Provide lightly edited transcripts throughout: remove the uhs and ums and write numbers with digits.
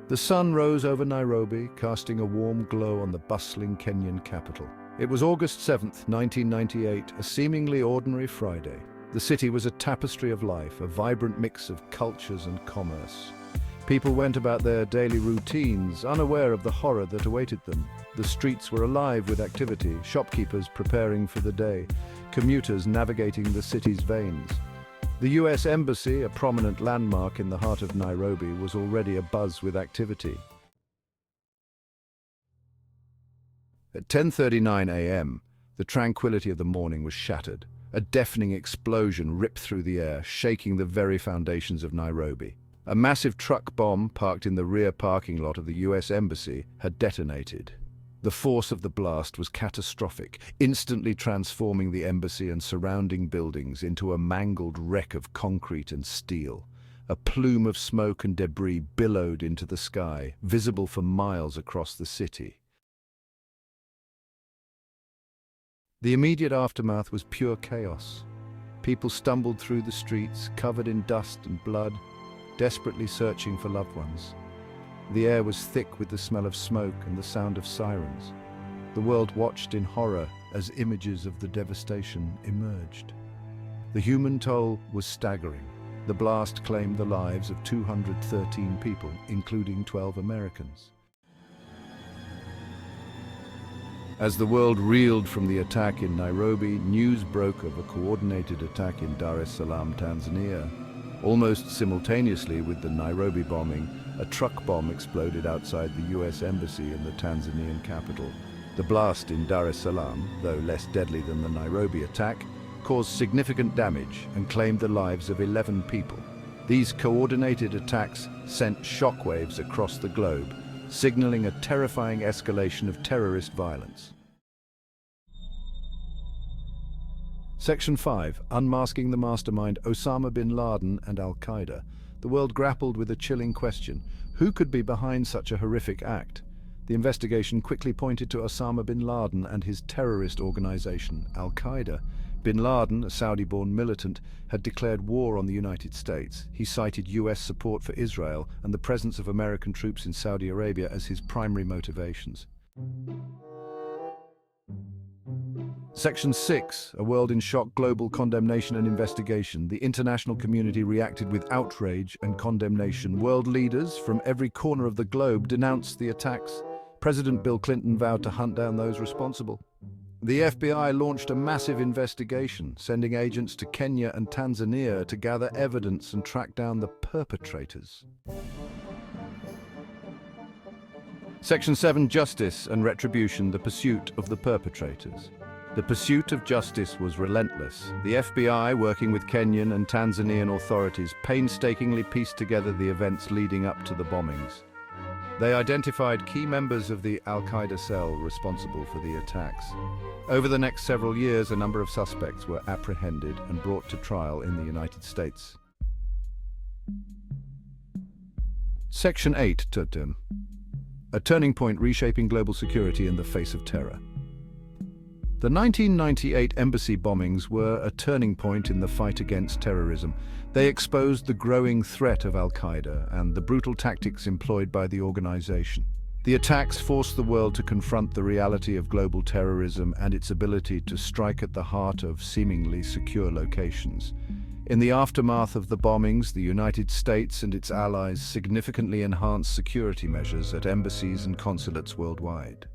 The sun rose over Nairobi, casting a warm glow on the bustling Kenyan capital. It was August 7th, 1998, a seemingly ordinary Friday. The city was a tapestry of life, a vibrant mix of cultures and commerce. People went about their daily routines, unaware of the horror that awaited them. The streets were alive with activity, shopkeepers preparing for the day, commuters navigating the city's veins. The US Embassy, a prominent landmark in the heart of Nairobi, was already abuzz with activity. At 10:39 a.m., the tranquility of the morning was shattered. A deafening explosion ripped through the air, shaking the very foundations of Nairobi. A massive truck bomb parked in the rear parking lot of the US Embassy had detonated. The force of the blast was catastrophic, instantly transforming the embassy and surrounding buildings into a mangled wreck of concrete and steel. A plume of smoke and debris billowed into the sky, visible for miles across the city. The immediate aftermath was pure chaos. People stumbled through the streets, covered in dust and blood, desperately searching for loved ones. The air was thick with the smell of smoke and the sound of sirens. The world watched in horror as images of the devastation emerged. The human toll was staggering. The blast claimed the lives of 213 people, including 12 Americans. As the world reeled from the attack in Nairobi, news broke of a coordinated attack in Dar es Salaam, Tanzania. Almost simultaneously with the Nairobi bombing, a truck bomb exploded outside the US Embassy in the Tanzanian capital. The blast in Dar es Salaam, though less deadly than the Nairobi attack, caused significant damage and claimed the lives of 11 people. These coordinated attacks sent shockwaves across the globe, signaling a terrifying escalation of terrorist violence. Section 5. Unmasking the mastermind Osama bin Laden and Al-Qaeda. The world grappled with a chilling question: who could be behind such a horrific act? The investigation quickly pointed to Osama bin Laden and his terrorist organization, Al-Qaeda. Bin Laden, a Saudi-born militant, had declared war on the United States. He cited US support for Israel and the presence of American troops in Saudi Arabia as his primary motivations. Section 6. A world in shock, global condemnation and investigation. The international community reacted with outrage and condemnation. World leaders from every corner of the globe denounced the attacks. President Bill Clinton vowed to hunt down those responsible. The FBI launched a massive investigation, sending agents to Kenya and Tanzania to gather evidence and track down the perpetrators. Section 7. Justice and retribution, the pursuit of the perpetrators. The pursuit of justice was relentless. The FBI, working with Kenyan and Tanzanian authorities, painstakingly pieced together the events leading up to the bombings. They identified key members of the Al-Qaeda cell responsible for the attacks. Over the next several years, a number of suspects were apprehended and brought to trial in the United States. Section 8. A turning point reshaping global security in the face of terror. The 1998 embassy bombings were a turning point in the fight against terrorism. They exposed the growing threat of Al-Qaeda and the brutal tactics employed by the organization. The attacks forced the world to confront the reality of global terrorism and its ability to strike at the heart of seemingly secure locations. In the aftermath of the bombings, the United States and its allies significantly enhanced security measures at embassies and consulates worldwide.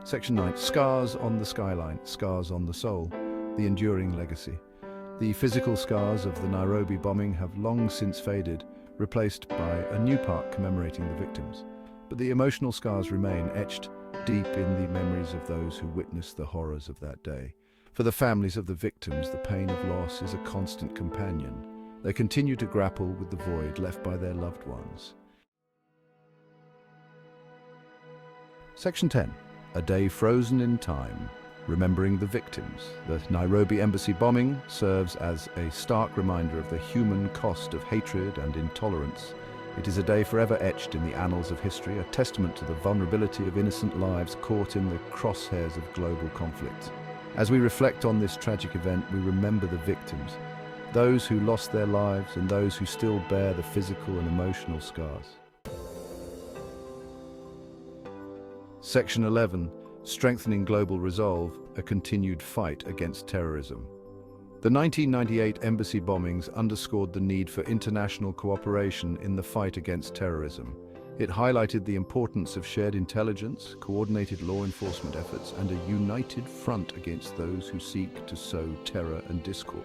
Section 9. Scars on the skyline, scars on the soul, the enduring legacy. The physical scars of the Nairobi bombing have long since faded, replaced by a new park commemorating the victims. But the emotional scars remain, etched deep in the memories of those who witnessed the horrors of that day. For the families of the victims, the pain of loss is a constant companion. They continue to grapple with the void left by their loved ones. Section 10. A day frozen in time, remembering the victims. The Nairobi embassy bombing serves as a stark reminder of the human cost of hatred and intolerance. It is a day forever etched in the annals of history, a testament to the vulnerability of innocent lives caught in the crosshairs of global conflict. As we reflect on this tragic event, we remember the victims, those who lost their lives and those who still bear the physical and emotional scars. Section 11. Strengthening global resolve, a continued fight against terrorism. The 1998 embassy bombings underscored the need for international cooperation in the fight against terrorism. It highlighted the importance of shared intelligence, coordinated law enforcement efforts, and a united front against those who seek to sow terror and discord.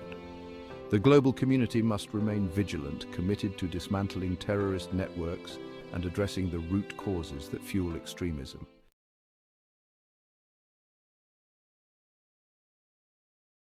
The global community must remain vigilant, committed to dismantling terrorist networks and addressing the root causes that fuel extremism.